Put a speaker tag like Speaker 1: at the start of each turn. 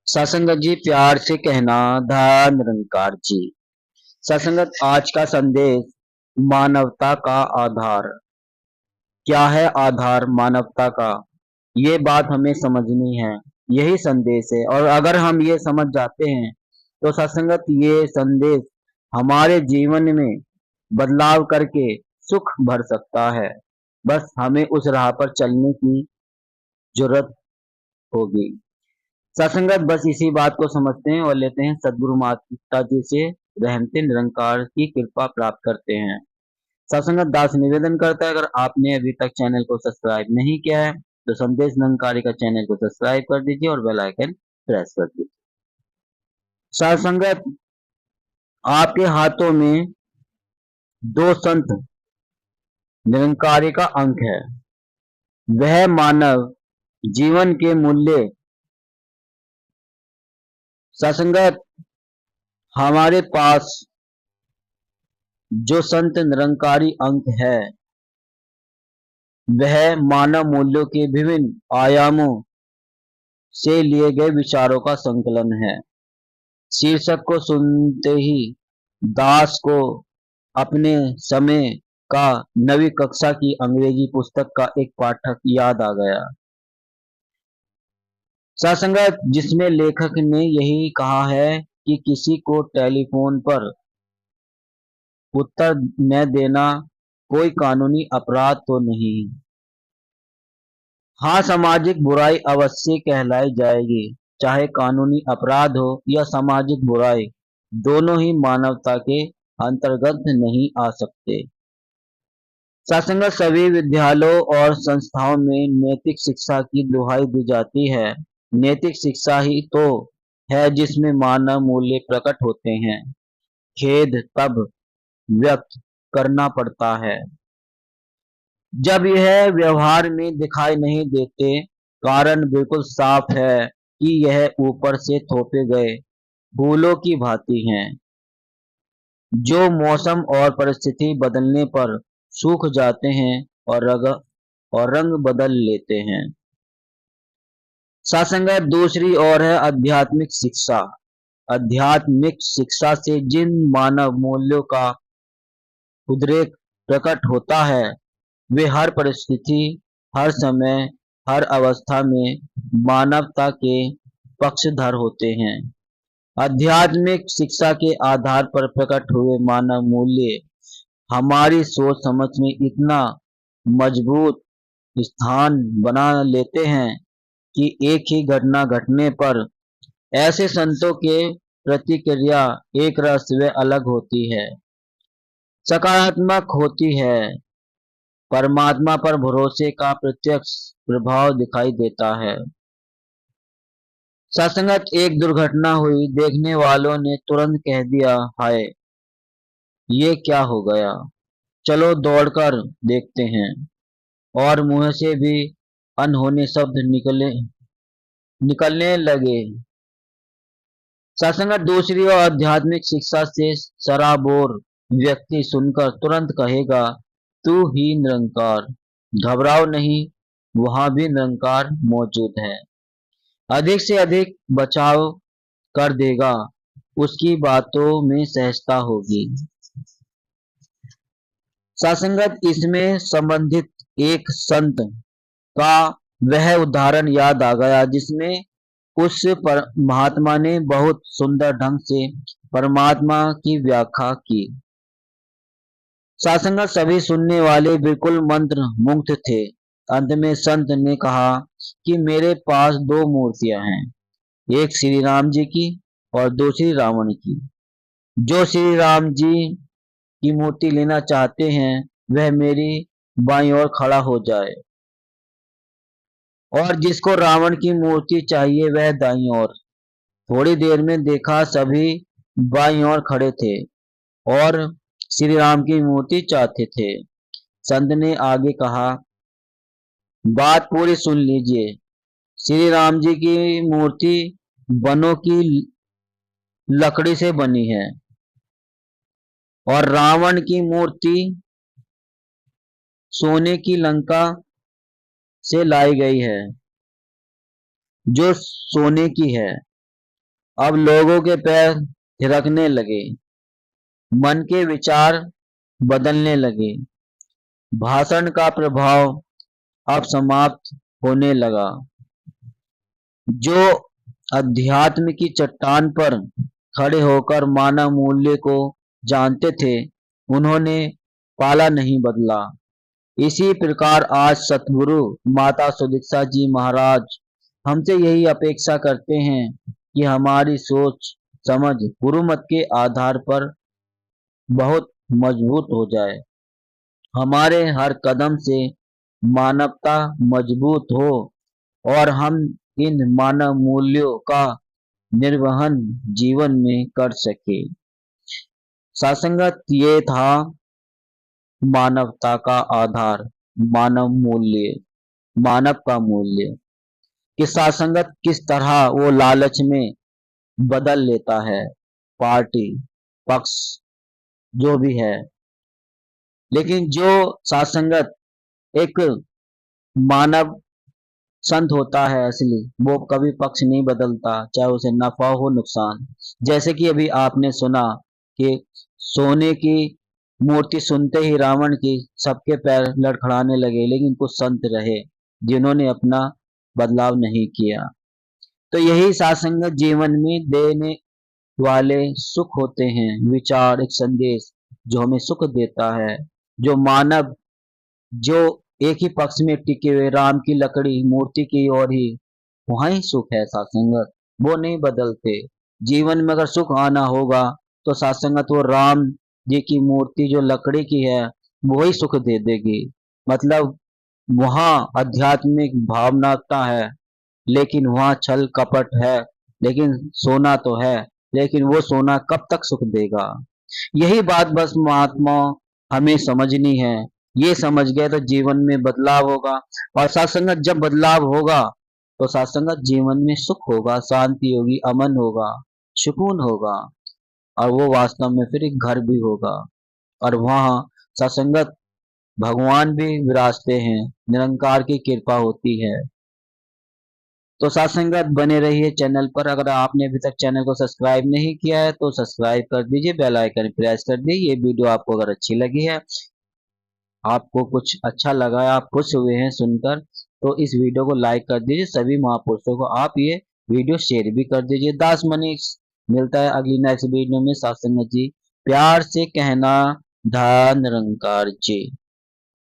Speaker 1: सत्संगत जी प्यार से कहना धन निरंकार जी। सत्संगत आज का संदेश मानवता का आधार। क्या है आधार मानवता का, ये बात हमें समझनी है। यही संदेश है और अगर हम ये समझ जाते हैं तो सत्संगत ये संदेश हमारे जीवन में बदलाव करके सुख भर सकता है। बस हमें उस राह पर चलने की जरूरत होगी। सत्संगत बस इसी बात को समझते हैं और लेते हैं सदगुरु माता जी से रहमते निरंकार की कृपा प्राप्त करते हैं। सत्संगत दास निवेदन करता है, अगर आपने अभी तक चैनल को सब्सक्राइब नहीं किया है तो संदेश निरंकारी का चैनल को सब्सक्राइब कर दीजिए और बेल आइकन प्रेस कर दीजिए। सत्संगत आपके हाथों में दो संत निरंकारी का अंक है। वह मानव जीवन के मूल्य। सत्संगत हमारे पास जो संत निरंकारी अंक है वह मानव मूल्यों के विभिन्न आयामों से लिए गए विचारों का संकलन है। शीर्षक को सुनते ही दास को अपने समय का नवी कक्षा की अंग्रेजी पुस्तक का एक पाठक याद आ गया। सत्संगत जिसमें लेखक ने यही कहा है कि किसी को टेलीफोन पर उत्तर न देना कोई कानूनी अपराध तो नहीं। हाँ, सामाजिक बुराई अवश्य कहलाई जाएगी, चाहे कानूनी अपराध हो या सामाजिक बुराई, दोनों ही मानवता के अंतर्गत नहीं आ सकते। सत्संगत सभी विद्यालयों और संस्थाओं में नैतिक शिक्षा की दुहाई दी जाती है। नैतिक शिक्षा ही तो है जिसमें मानव मूल्य प्रकट होते हैं। खेद तब व्यक्त करना पड़ता है जब यह व्यवहार में दिखाई नहीं देते। कारण बिल्कुल साफ है कि यह ऊपर से थोपे गए फूलों की भांति हैं, जो मौसम और परिस्थिति बदलने पर सूख जाते हैं और रंग बदल लेते हैं। सत्संगत दूसरी ओर है आध्यात्मिक शिक्षा। आध्यात्मिक शिक्षा से जिन मानव मूल्यों का उद्रेक प्रकट होता है वे हर परिस्थिति, हर समय, हर अवस्था में मानवता के पक्षधर होते हैं। आध्यात्मिक शिक्षा के आधार पर प्रकट हुए मानव मूल्य हमारी सोच समझ में इतना मजबूत स्थान बना लेते हैं कि एक ही घटना घटने पर ऐसे संतों के प्रतिक्रिया एक रस व अलग होती है, सकारात्मक होती है। परमात्मा पर भरोसे का प्रत्यक्ष प्रभाव दिखाई देता है। सत्संगत एक दुर्घटना हुई, देखने वालों ने तुरंत कह दिया, हाय ये क्या हो गया, चलो दौड़कर देखते हैं। और मुंह से भी अनहोने शब्द निकलने लगे। सत्संगत दूसरी और आध्यात्मिक शिक्षा से सराबोर व्यक्ति सुनकर तुरंत कहेगा, तू ही निरंकार, घबराओ नहीं, वहां भी निरंकार मौजूद है। अधिक से अधिक बचाव कर देगा, उसकी बातों में सहजता होगी। सत्संगत इसमें संबंधित एक संत का वह उदाहरण याद आ गया जिसमें उस पर महात्मा ने बहुत सुंदर ढंग से परमात्मा की व्याख्या की। सत्संगत सभी सुनने वाले बिल्कुल मंत्र मुग्ध थे। अंत में संत ने कहा कि मेरे पास दो मूर्तियां हैं, एक श्री राम जी की और दूसरी रावण की। जो श्री राम जी की मूर्ति लेना चाहते हैं वह मेरी बाईं ओर खड़ा हो जाए और जिसको रावण की मूर्ति चाहिए वह दाईं ओर। थोड़ी देर में देखा सभी बाईं ओर खड़े थे और श्री राम की मूर्ति चाहते थे। संत ने आगे कहा, बात पूरी सुन लीजिए। श्री राम जी की मूर्ति वनों की लकड़ी से बनी है और रावण की मूर्ति सोने की लंका से लाई गई है, जो सोने की है। अब लोगों के पैर थिरकने लगे, मन के विचार बदलने लगे, भाषण का प्रभाव अब समाप्त होने लगा। जो अध्यात्म की चट्टान पर खड़े होकर मानव मूल्य को जानते थे, उन्होंने पाला नहीं बदला। इसी प्रकार आज सतगुरु माता सुदीक्षा जी महाराज हमसे यही अपेक्षा करते हैं कि हमारी सोच समझ गुरुमत के आधार पर बहुत मजबूत हो जाए, हमारे हर कदम से मानवता मजबूत हो और हम इन मानव मूल्यों का निर्वहन जीवन में कर सके। सत्संगत ये था मानवता का आधार, मानव मूल्य, मानव का मूल्य कि सत्संगत किस तरह वो लालच में बदल लेता है, पार्टी पक्ष जो भी है। लेकिन जो सत्संगत एक मानव संत होता है असली, वो कभी पक्ष नहीं बदलता, चाहे उसे नफा हो नुकसान। जैसे कि अभी आपने सुना कि सोने की मूर्ति सुनते ही रावण की सबके पैर लड़खड़ाने लगे, लेकिन कुछ संत रहे जिन्होंने अपना बदलाव नहीं किया। तो यही सत्संगत जीवन में देने वाले सुख होते हैं, विचार, एक संदेश जो हमें सुख देता है, जो मानव जो एक ही पक्ष में टिके हुए राम की लकड़ी मूर्ति की ओर ही, वहां ही सुख है सत्संगत, वो नहीं बदलते। जीवन में अगर सुख आना होगा तो सत्संगत वो राम जी की मूर्ति जो लकड़ी की है वही सुख दे देगी। मतलब वहां आध्यात्मिक भावनाता है, लेकिन वहां छल कपट है, लेकिन सोना तो है, लेकिन वो सोना कब तक सुख देगा। यही बात बस महात्मा हमें समझनी है। ये समझ गए तो जीवन में बदलाव होगा, और सत्संगत जब बदलाव होगा तो सत्संगत जीवन में सुख होगा, शांति होगी, अमन होगा, सुकून होगा, और वो वास्तव में फिर एक घर भी होगा। और वहाँ सत्संगत भगवान भी विराजते हैं, निरंकार की कृपा होती है। तो सत्संगत बने रहिए चैनल पर। अगर आपने अभी तक चैनल को सब्सक्राइब नहीं किया है तो सब्सक्राइब कर दीजिए, बेल आइकन प्रेस कर दीजिए। ये वीडियो आपको अगर अच्छी लगी है, आपको कुछ अच्छा लगा है, आप खुश हुए हैं सुनकर, तो इस वीडियो को लाइक कर दीजिए। सभी महापुरुषों को आप ये वीडियो शेयर भी कर दीजिए। दास मनीष मिलता है अगली नेक्स्ट वीडियो में। सत्संगत जी प्यार से कहना, धन निरंकार जी।